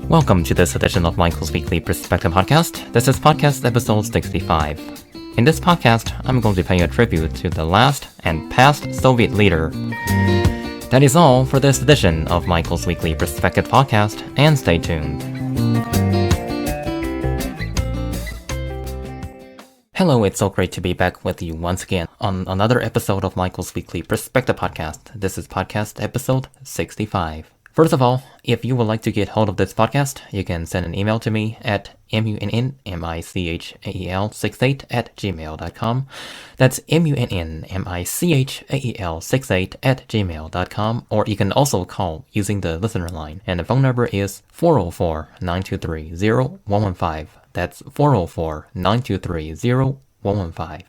Welcome to this edition of Michael's Weekly Perspective Podcast. This is podcast episode 65. In this podcast, I'm going to pay a tribute to the last and past Soviet leader. That is all for this edition of Michael's Weekly Perspective Podcast, and stay tuned. Hello, it's so great to be back with you once again on another episode of Michael's Weekly Perspective Podcast. This is podcast episode 65. First of all, if you would like to get hold of this podcast, you can send an email to me at munnmichael68@gmail.com. That's munnmichael68@gmail.com, or you can also call using the listener line, and the phone number is 404-923-0115. That's 404-923-0115.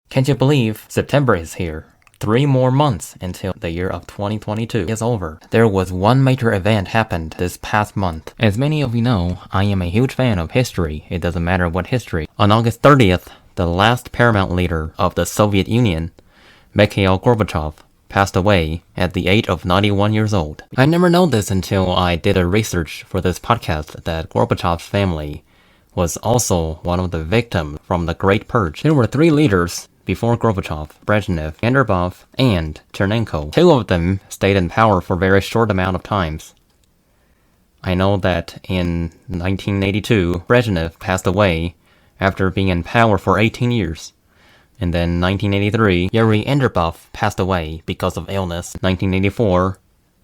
Can't you believe September is here? 3 more months until the year of 2022 is over. There was one major event happened this past month. As many of you know, I am a huge fan of history. It doesn't matter what history. On August 30th, the last Paramount Leader of the Soviet Union, Mikhail Gorbachev, passed away at the age of 91 years old. I never known this until I did a research for this podcast that Gorbachev's family was also one of the victims from the Great Purge. There were 3 leaders before Gorbachev: Brezhnev, Andropov, and Chernenko. 2 of them stayed in power for a very short amount of times. I know that in 1982, Brezhnev passed away after being in power for 18 years. And then 1983, Yuri Andropov passed away because of illness. 1984,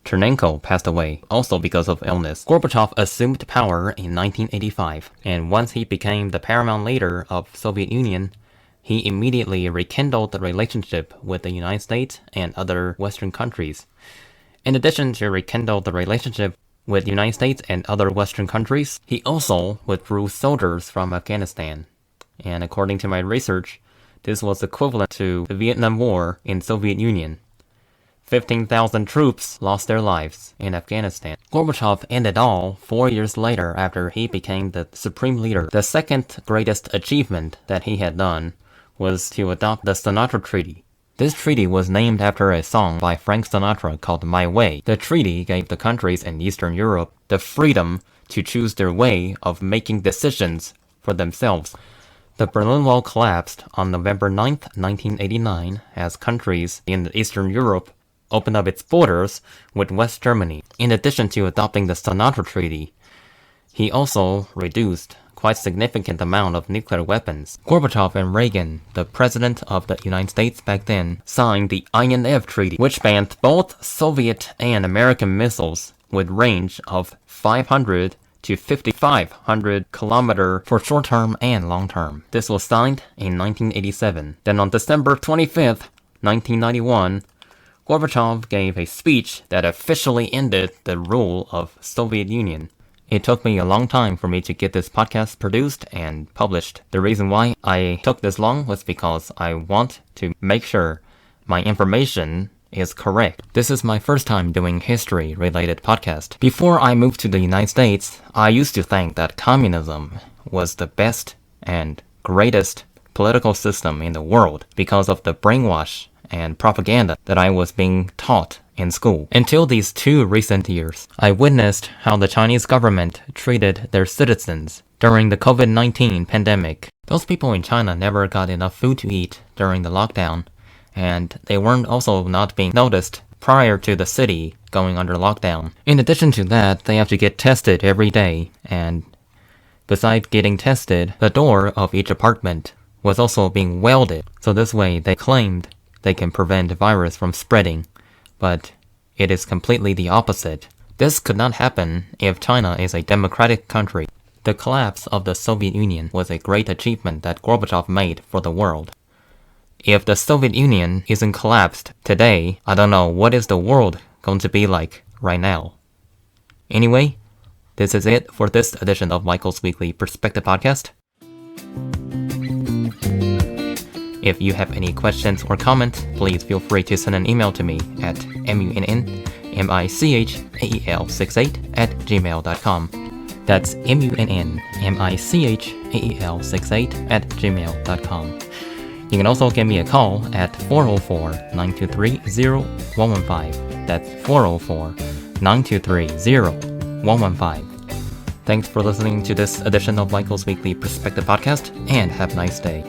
Chernenko passed away, also because of illness. Gorbachev assumed power in 1985, and once he became the paramount leader of Soviet Union, he immediately rekindled the relationship with the United States and other Western countries. In addition to rekindle the relationship with the United States and other Western countries, he also withdrew soldiers from Afghanistan. And according to my research, this was equivalent to the Vietnam War in Soviet Union. 15,000 troops lost their lives in Afghanistan. Gorbachev ended all 4 years later after he became the supreme leader. The second greatest achievement that he had done was to adopt the Sinatra Treaty. This treaty was named after a song by Frank Sinatra called My Way. The treaty gave the countries in Eastern Europe the freedom to choose their way of making decisions for themselves. The Berlin Wall collapsed on November 9th, 1989, as countries in Eastern Europe opened up its borders with West Germany. In addition to adopting the Sinatra Treaty, he also reduced quite significant amount of nuclear weapons. Gorbachev and Reagan, the president of the United States back then, signed the INF Treaty, which banned both Soviet and American missiles with range of 500 to 5,500 kilometers for short-term and long-term. This was signed in 1987. Then on December 25th, 1991, Gorbachev gave a speech that officially ended the rule of Soviet Union. It took me a long time for me to get this podcast produced and published. The reason why I took this long was because I want to make sure my information is correct. This is my first time doing history-related podcast. Before I moved to the United States, I used to think that communism was the best and greatest political system in the world because of the brainwash and propaganda that I was being taught in school. Until these 2 recent years, I witnessed how the Chinese government treated their citizens during the COVID-19 pandemic. Those people in China never got enough food to eat during the lockdown, and they weren't also not being noticed prior to the city going under lockdown. In addition to that, they have to get tested every day, and besides getting tested, the door of each apartment was also being welded, so this way they claimed they can prevent the virus from spreading. But it is completely the opposite. This could not happen if China is a democratic country. The collapse of the Soviet Union was a great achievement that Gorbachev made for the world. If the Soviet Union isn't collapsed today, I don't know what is the world going to be like right now. Anyway, this is it for this edition of Michael's Weekly Perspective Podcast. If you have any questions or comments, please feel free to send an email to me at munnmichael68@gmail.com. That's munnmichael68@gmail.com. You can also give me a call at 404-923-0115. That's 404-923-0115. Thanks for listening to this edition of Michael's Weekly Perspective Podcast, and have a nice day.